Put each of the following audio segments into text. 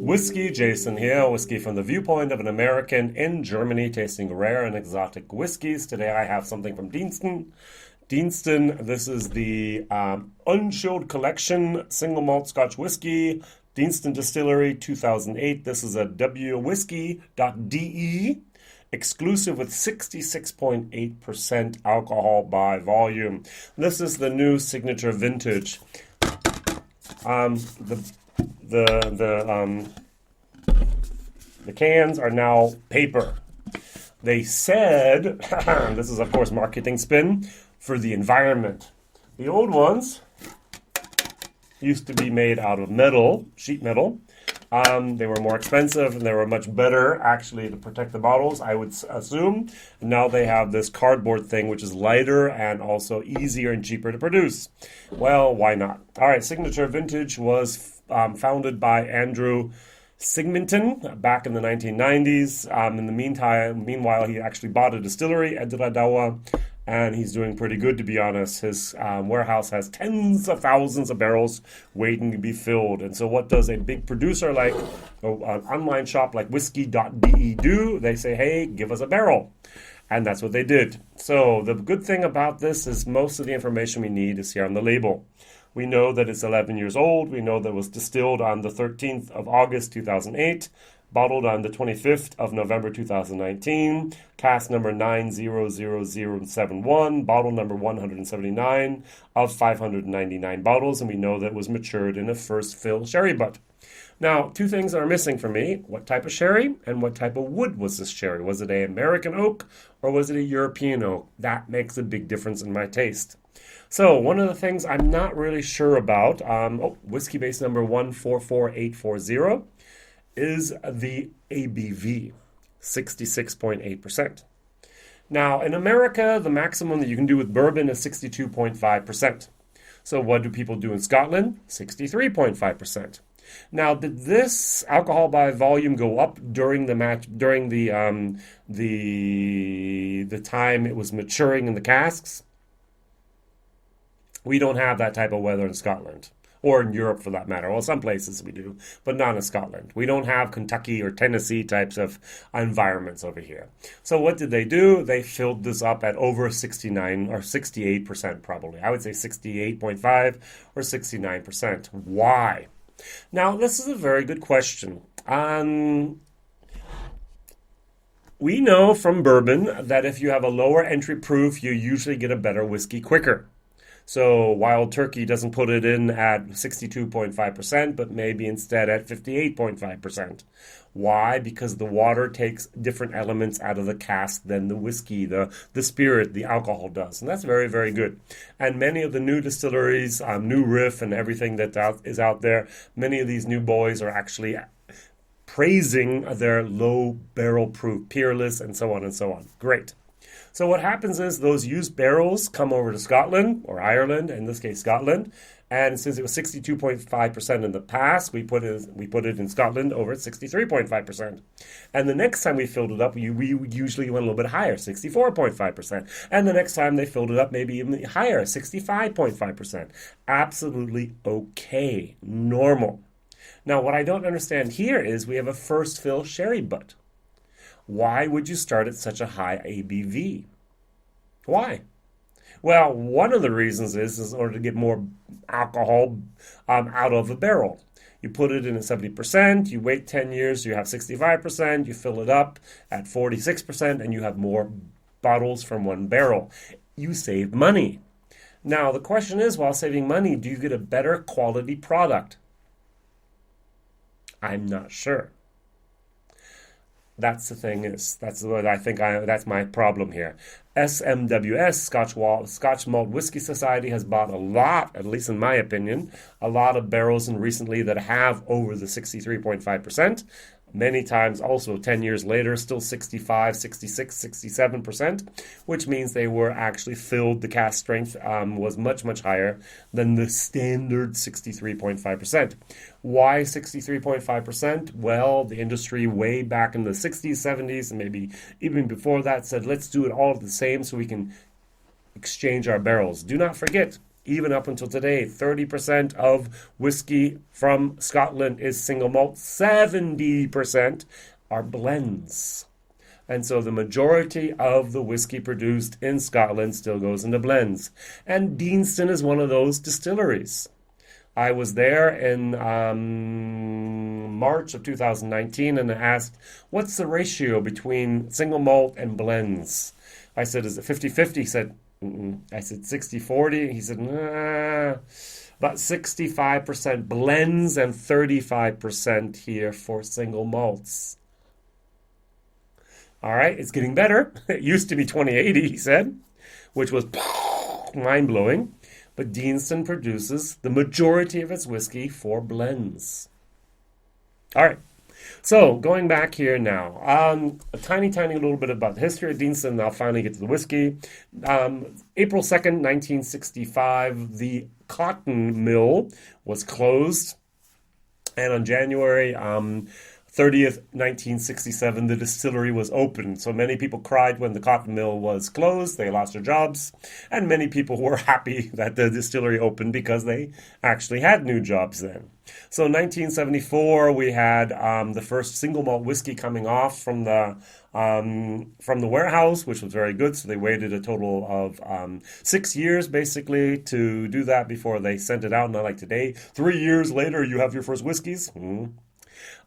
WhiskyJason here, whiskey from the viewpoint of an American in Germany tasting rare and exotic whiskeys. Today I have something from Deanston. Deanston, this is the Unchilled Collection Single Malt Scotch Whisky, Deanston Distillery 2008. This is a whiskey.de exclusive with 66.8% alcohol by volume. This is the new signature vintage. The cans are now paper. They said, this is of course marketing spin, for the environment. The old ones used to be made out of metal, sheet metal. They were more expensive and they were much better actually to protect the bottles, I would assume. And now they have this cardboard thing which is lighter and also easier and cheaper to produce. Well, why not? All right, Signature Vintage was founded by Andrew Sigminton back in the 1990s. In the meanwhile, he actually bought a distillery, Edradawa, and he's doing pretty good, to be honest. His warehouse has tens of thousands of barrels waiting to be filled. And so what does a big producer like an online shop like whiskey.de do? They say, hey, give us a barrel. And that's what they did. So the good thing about this is most of the information we need is here on the label. We know that it's 11 years old. We know that it was distilled on the 13th of August 2008. Bottled on the 25th of November 2019, cask number 900071, bottle number 179 of 599 bottles, and we know that it was matured in a first fill sherry butt. Now, two things are missing for me. What type of sherry and what type of wood was this sherry? Was it an American oak or was it a European oak? That makes a big difference in my taste. So one of the things I'm not really sure about, whiskey base number 144840, is the ABV, 66.8%. Now, in America, the maximum that you can do with bourbon is 62.5%. So what do people do in Scotland? 63.5%. Now, did this alcohol by volume go up during the time it was maturing in the casks? We don't have that type of weather in Scotland. Or in Europe, for that matter. Well, some places we do, but not in Scotland. We don't have Kentucky or Tennessee types of environments over here. So what did they do? They filled this up at over 69 or 68% probably. I would say 68.5 or 69%. Why? Now, this is a very good question. We know from bourbon that if you have a lower entry proof, you usually get a better whiskey quicker. So Wild Turkey doesn't put it in at 62.5%, but maybe instead at 58.5%. Why? Because the water takes different elements out of the cask than the whiskey, the spirit, the alcohol does. And that's very, very good. And many of the new distilleries, New Riff and everything that is out there, many of these new boys are actually praising their low barrel proof, peerless, and so on and so on. Great. So what happens is those used barrels come over to Scotland or Ireland, in this case Scotland, and since it was 62.5% in the past, we put it in Scotland over at 63.5%. And the next time we filled it up, we usually went a little bit higher, 64.5%. And the next time they filled it up, maybe even higher, 65.5%. Absolutely okay, normal. Now, what I don't understand here is we have a first fill sherry butt. Why would you start at such a high ABV? Why? Well, one of the reasons is in order to get more alcohol out of a barrel. You put it in at 70%, you wait 10 years, you have 65%, you fill it up at 46%, and you have more bottles from one barrel. You save money. Now, the question is, while saving money, do you get a better quality product? I'm not sure. That's the thing that's what I think that's my problem here. SMWS, Scotch Malt Whisky Society, has bought a lot, at least in my opinion, a lot of barrels in recently that have over the 63.5%. Many times also 10 years later, still 65, 66, 67%, which means they were actually filled. The cask strength was much, much higher than the standard 63.5%. Why 63.5%? Well, the industry way back in the 60s, 70s, and maybe even before that said, let's do it all the same so we can exchange our barrels. Do not forget, even up until today. 30% of whiskey from Scotland is single malt. 70% are blends. And so the majority of the whiskey produced in Scotland still goes into blends. And Deanston is one of those distilleries. I was there in March of 2019 and I asked, what's the ratio between single malt and blends? I said, is it 50-50? He said, mm-mm. I said, 60-40? He said, nah, about 65% blends and 35% here for single malts. All right, it's getting better. It used to be 20-80, he said, which was mind-blowing. But Deanston produces the majority of its whiskey for blends. All right, so going back here now, a tiny little bit about the history of Deanston, and I'll finally get to the whiskey. April 2nd, 1965, the cotton mill was closed, and on January 30th, 1967, the distillery was opened. So many people cried when the cotton mill was closed. They lost their jobs. And many people were happy that the distillery opened because they actually had new jobs then. So in 1974, we had the first single malt whiskey coming off from the warehouse, which was very good. So they waited a total of 6 years, basically, to do that before they sent it out. Not like today, 3 years later, you have your first whiskeys.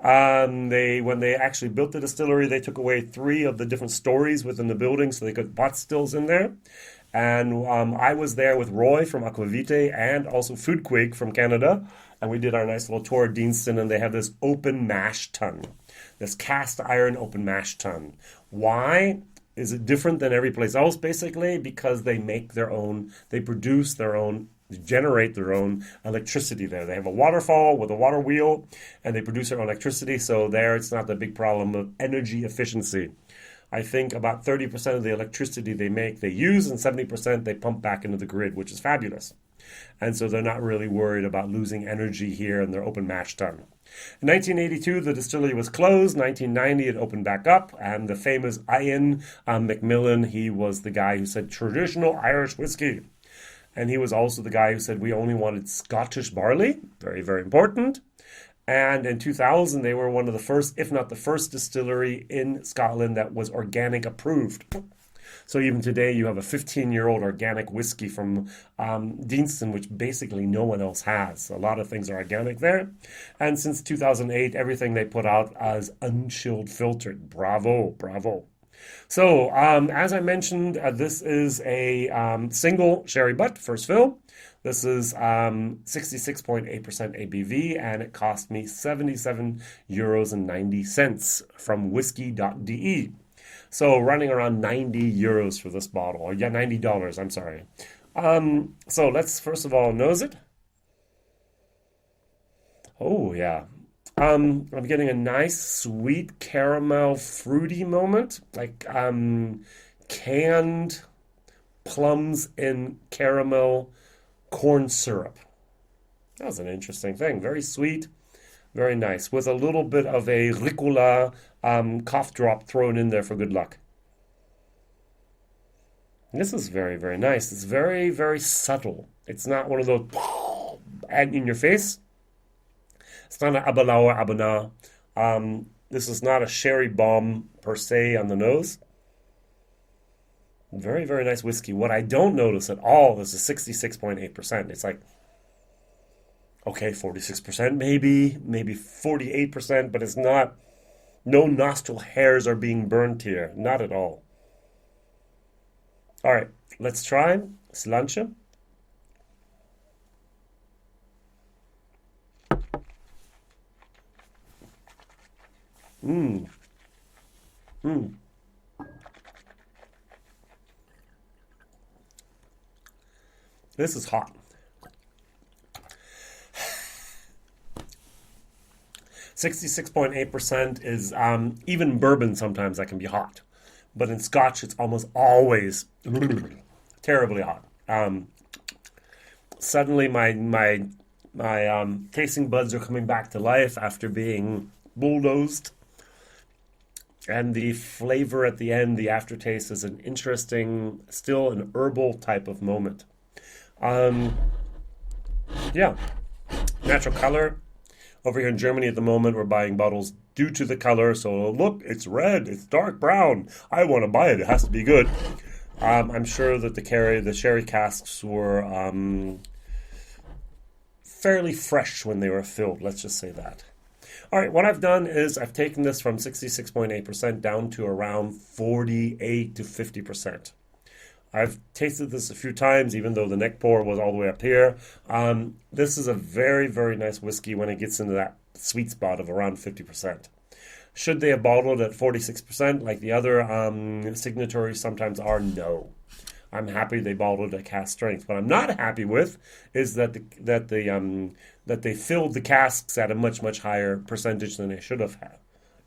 When they actually built the distillery, they took away 3 of the different stories within the building so they could put pot stills in there. And I was there with Roy from Aquavite and also Foodquig from Canada. And we did our nice little tour of Deanston, and they have this open mash tun, this cast iron open mash tun. Why is it different than every place else? Basically, because they make their own, they produce their own, generate their own electricity there. They have a waterfall with a water wheel, and they produce their own electricity. So there, it's not the big problem of energy efficiency. I think about 30% of the electricity they make, they use, and 70% they pump back into the grid, which is fabulous. And so they're not really worried about losing energy here in their open mash tun. In 1982, the distillery was closed. 1990, it opened back up. And the famous Ian Macmillan, he was the guy who said traditional Irish whiskey. And he was also the guy who said we only wanted Scottish barley. Very, very important. And in 2000, they were one of the first, if not the first distillery in Scotland that was organic approved. So even today, you have a 15-year-old organic whiskey from Deanston, which basically no one else has. A lot of things are organic there. And since 2008, everything they put out is unchilled filtered. Bravo, bravo. So as I mentioned, this is a single sherry butt, first fill. This is 66.8% ABV, and it cost me €77.90 from whiskey.de. So running around 90 euros for this bottle, or yeah, $90, I'm sorry. So let's first of all nose it. Oh yeah. I'm getting a nice sweet caramel fruity moment, like canned plums in caramel corn syrup. That was an interesting thing. Very sweet, very nice, with a little bit of a Ricola cough drop thrown in there for good luck. This is very, very nice. It's very, very subtle. It's not one of those in your face. It's not an Abalauer Abana. This is not a sherry bomb per se on the nose. Very, very nice whiskey. What I don't notice at all is the 66.8%. It's like, okay, 46% maybe 48%, but it's not, no nostril hairs are being burnt here. Not at all. All right, let's try Sláinte. Mmm. Mmm. This is hot. 66.8% is even bourbon sometimes that can be hot. But in Scotch, it's almost always terribly hot. Suddenly, my tasting buds are coming back to life after being bulldozed. And the flavor at the end, the aftertaste, is an interesting, still an herbal type of moment. Um, yeah, natural color. Over here in Germany at the moment, we're buying bottles due to the color. So look, it's red, it's dark brown. I want to buy it. It has to be good. I'm sure that the sherry casks were fairly fresh when they were filled. Let's just say that. All right, what I've done is I've taken this from 66.8% down to around 48 to 50%. I've tasted this a few times, even though the neck pour was all the way up here. This is a very, very nice whiskey when it gets into that sweet spot of around 50%. Should they have bottled at 46% like the other signatories sometimes are? No. I'm happy they bottled at cask strength. What I'm not happy with is that they filled the casks at a much, much higher percentage than they should have had,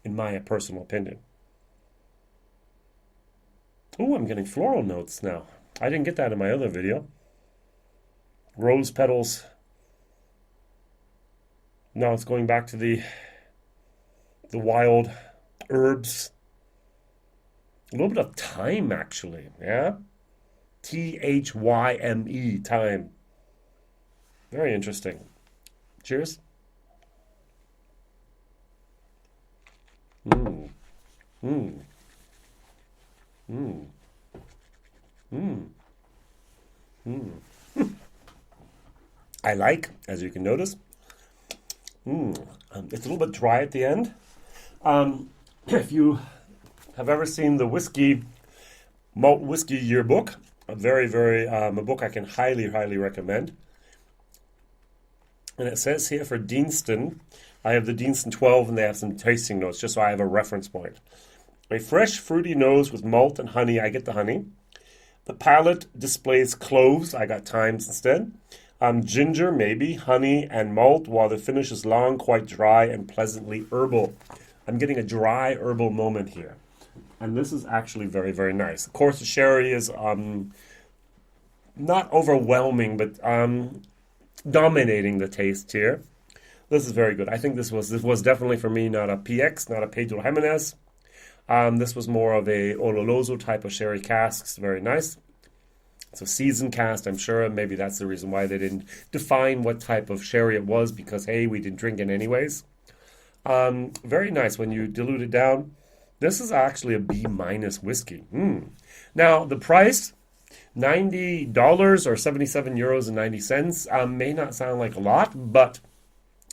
in my personal opinion. Oh, I'm getting floral notes now. I didn't get that in my other video. Rose petals. Now it's going back to the wild herbs. A little bit of thyme, actually. Yeah? Thyme, thyme. Very interesting. Cheers. Mmm. Mmm. Mmm. Mmm. Mmm. I like, as you can notice. It's a little bit dry at the end. If you have ever seen the Malt Whiskey Yearbook, a book I can highly, highly recommend. And it says here for Deanston, I have the Deanston 12 and they have some tasting notes just so I have a reference point. A fresh, fruity nose with malt and honey. I get the honey. The palate displays cloves. I got thymes instead. Ginger, maybe, honey, and malt, while the finish is long, quite dry, and pleasantly herbal. I'm getting a dry herbal moment here. And this is actually very, very nice. Of course, the sherry is not overwhelming, but dominating the taste here. This is very good. I think this was definitely for me not a PX, not a Pedro Jimenez. This was more of a Oloroso type of sherry casks. Very nice. It's a seasoned cast, I'm sure. Maybe that's the reason why they didn't define what type of sherry it was, because, hey, we didn't drink it anyways. Very nice when you dilute it down. This is actually a B- whiskey. Now, the price, $90 or 77 euros and 90 cents, may not sound like a lot, but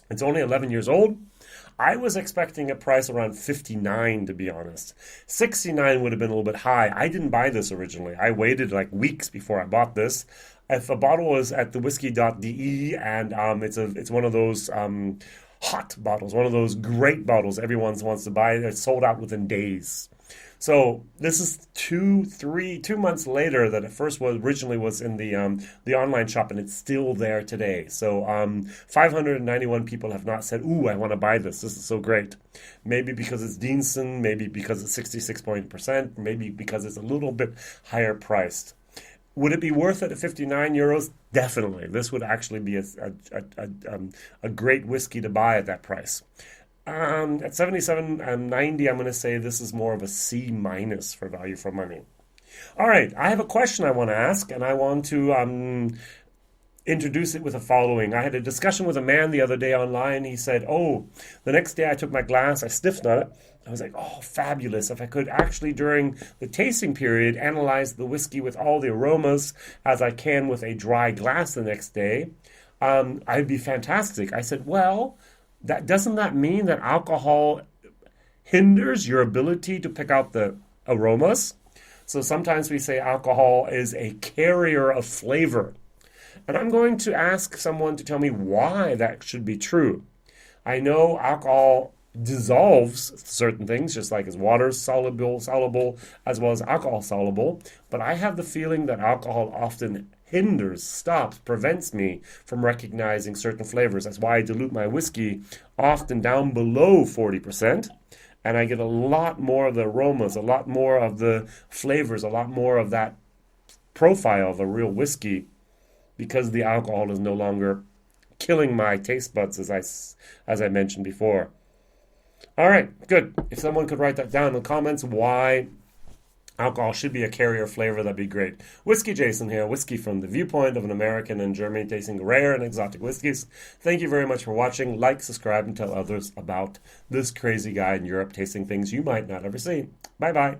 it's only 11 years old. I was expecting a price around 59, to be honest. 69 would have been a little bit high. I didn't buy this originally. I waited like weeks before I bought this. If a bottle was at the whiskey.de and it's one of those hot bottles, one of those great bottles everyone wants to buy, it's sold out within days. So this is 2 months later that it first originally was in the online shop, and it's still there today. So 591 people have not said, "Ooh, I want to buy this. This is so great." Maybe because it's Deanston, maybe because it's 66%, maybe because it's a little bit higher priced. Would it be worth it at 59 euros? Definitely. This would actually be a great whiskey to buy at that price. At 77 and 90, I'm going to say this is more of a C- for value for money. All right, I have a question I want to ask, and I want to introduce it with the following. I had a discussion with a man the other day online. He said, the next day I took my glass, I sniffed on it. I was like, fabulous. If I could actually, during the tasting period, analyze the whiskey with all the aromas as I can with a dry glass the next day, I'd be fantastic. I said, well, doesn't that mean that alcohol hinders your ability to pick out the aromas? So sometimes we say alcohol is a carrier of flavor. And I'm going to ask someone to tell me why that should be true. I know alcohol dissolves certain things, just like as water soluble, as well as alcohol soluble. But I have the feeling that alcohol often hinders, stops, prevents me from recognizing certain flavors. That's why I dilute my whiskey often down below 40%, and I get a lot more of the aromas, a lot more of the flavors, a lot more of that profile of a real whiskey, because the alcohol is no longer killing my taste buds, as I mentioned before. All right, good. If someone could write that down in the comments, why Alcohol should be a carrier flavor. That'd be great. Whiskey Jason here. Whiskey from the viewpoint of an American in Germany tasting rare and exotic whiskeys. Thank you very much for watching. Like, subscribe, and tell others about this crazy guy in Europe tasting things you might not ever see. Bye-bye.